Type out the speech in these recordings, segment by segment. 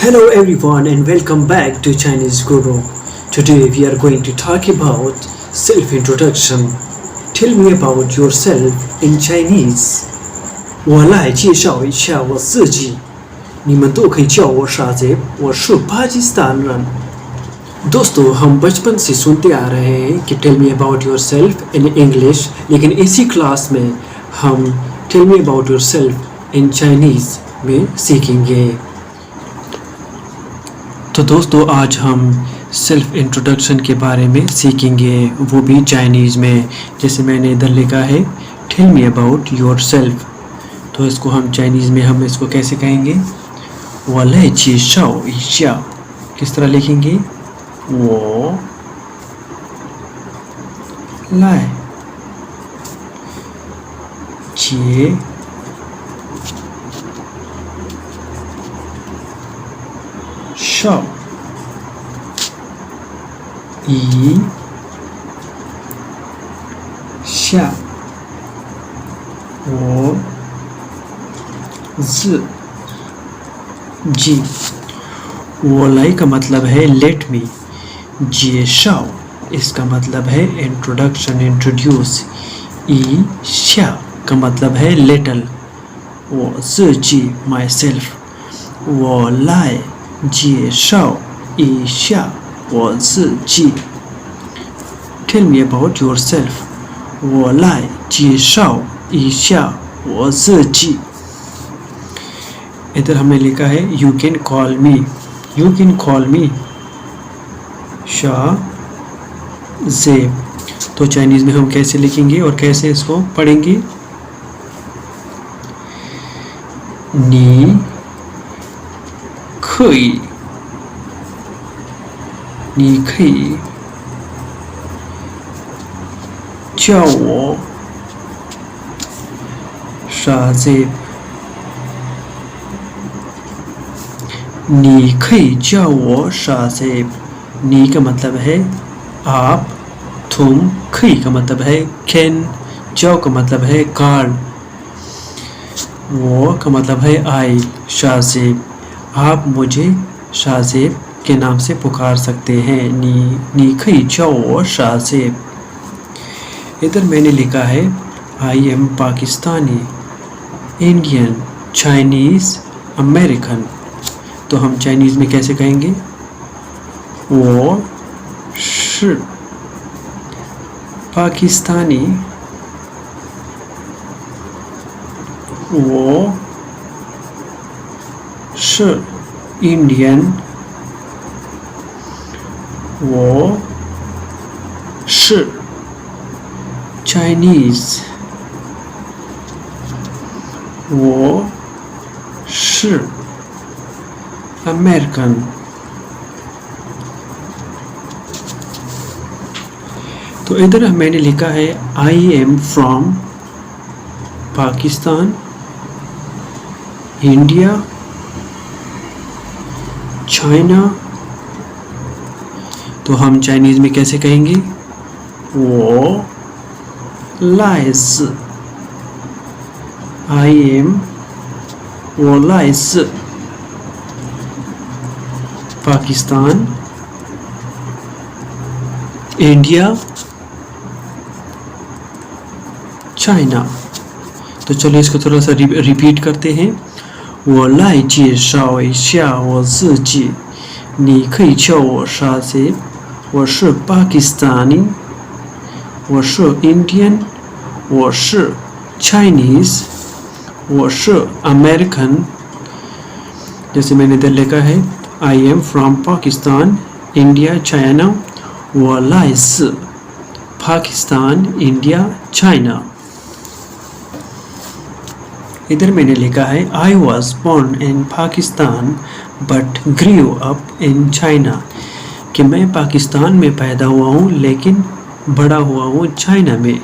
Hello everyone and welcome back to Chinese Guru. Today we are going to talk about self-introduction. Tell me about yourself in Chinese. 我来介绍一下我自己，你们都可以叫我शाज़ेब, 我是पाकिस्तान人। दोस्तों हम बचपन से सुनते आ रहे हैं कि tell me about yourself in English, लेकिन इसी क्लास में हम tell me about yourself in Chinese में सीखेंगे। तो दोस्तों आज हम सेल्फ इंट्रोडक्शन के बारे में सीखेंगे, वो भी चाइनीज़ में। जैसे मैंने इधर लिखा है tell me about yourself, तो इसको हम चाइनीज़ में हम इसको कैसे कहेंगे? 我来介绍一下, किस तरह लिखेंगे? 我来介绍一下我自己। 我来का मतलब है लेट मी, 介绍 इसका मतलब है इंट्रोडक्शन, इंट्रोड्यूस। 一下का मतलब है little, 我自己 myself। 我来介绍一下我自己。 Tell me about yourself. 我来介绍一下我自己。 इधर हमने लिखा है you can call me, you can call me Shahzeb. तो चाइनीज़ में हम कैसे लिखेंगे और कैसे इसको पढ़ेंगे? 你可以叫我शाज़ेब। 你可以叫我शाज़ेब। 你 का मतलब है आप, तुम, 可以 का मतलब है कैन, 叫 का मतलब है कॉल, 我 का मतलब है आई, शाज़ेब। आप मुझे शाज़ेब के नाम से पुकार सकते हैं। 你可以叫我शाज़ेब। इधर मैंने लिखा है I am Pakistani, Indian, Chinese, American. तो हम चाइनीज़ में कैसे कहेंगे? 我是पाकिस्तानी, 我是इंडियन, 我是चाइनीज़, 我是अमेरिकन। तो इधर मैंने लिखा है I am from Pakistan, India, China. तो हम चाइनीज़ में कैसे कहेंगे? 我来自 I am 我来自 Pakistan, India, China. तो चलिए इसको थोड़ा सा रिपीट करते हैं। 我来介绍一下我自己，你可以叫我शाज़ेब। 我是पाकिस्तानी, 我是 इंडियन, 我是 चाइनीज़, 我是 अमेरिकन। जैसे मैंने इधर लिखा है I am from Pakistan, India, China. 我来自 Pakistan, India, China. इधर मैंने लिखा है I was born in Pakistan but grew up in China. कि मैं पाकिस्तान में पैदा हुआ हूँ लेकिन बड़ा हुआ हूँ चाइना में।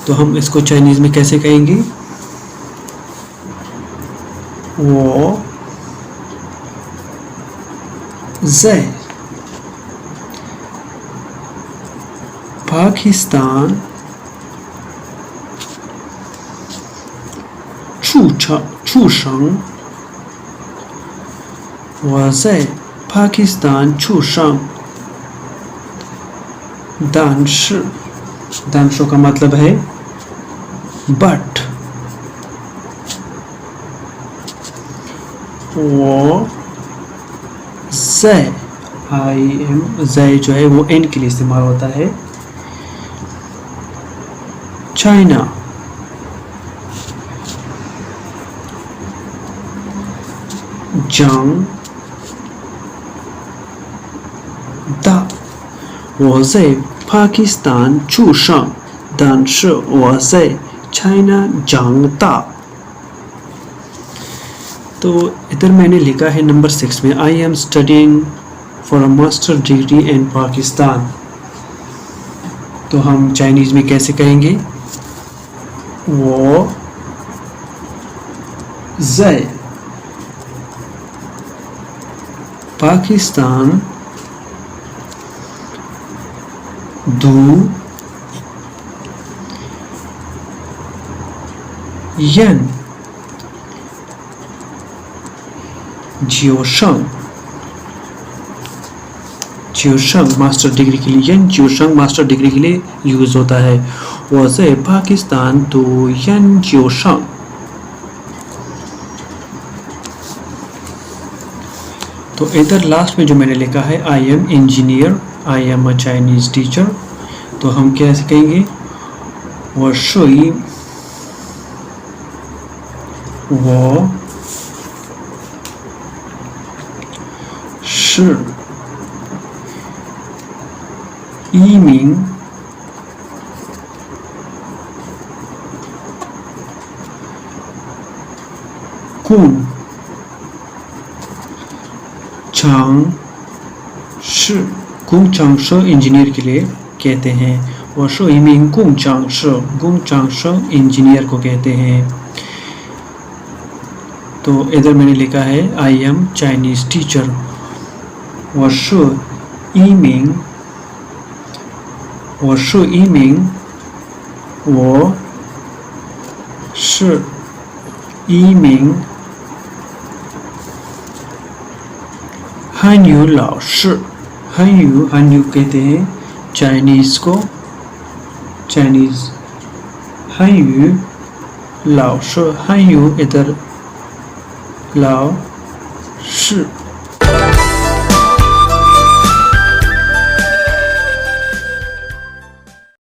तो हम इसको चाइनीज़ में कैसे कहेंगे? 我在 पाकिस्तान 出生我在पाकिस्तान出生但是का मतलब है बट 我在 在जो है वो एन के लिए इस्तेमाल होता है चाइना जंग दा 我在पाकिस्तान出生但是我在 China 长大तो इधर मैंने लिखा है नंबर 6 में I am studying for a master degree in Pakistan तो हम चाइनीज में कैसे कहेंगे 我在 पाकिस्तान读研究生मास्टर डिग्री के लिए研究生मास्टर डिग्री के लिए यूज होता है 我在पाकिस्तान读研究生 तो इधर लास्ट में जो मैंने लिखा है I am engineer I am a Chinese teacher तो हम कैसे कहेंगे 我是一名工程师 इंजीनियर के लिए कहते हैं 我是一名工程师 इंजीनियर को कहते हैं तो इधर मैंने लिखा है आई एम चाइनीज टीचर 我是一名汉语老师汉语कहते हैं चाइनीज को चाइनीज 汉语老师汉语 इधर 老师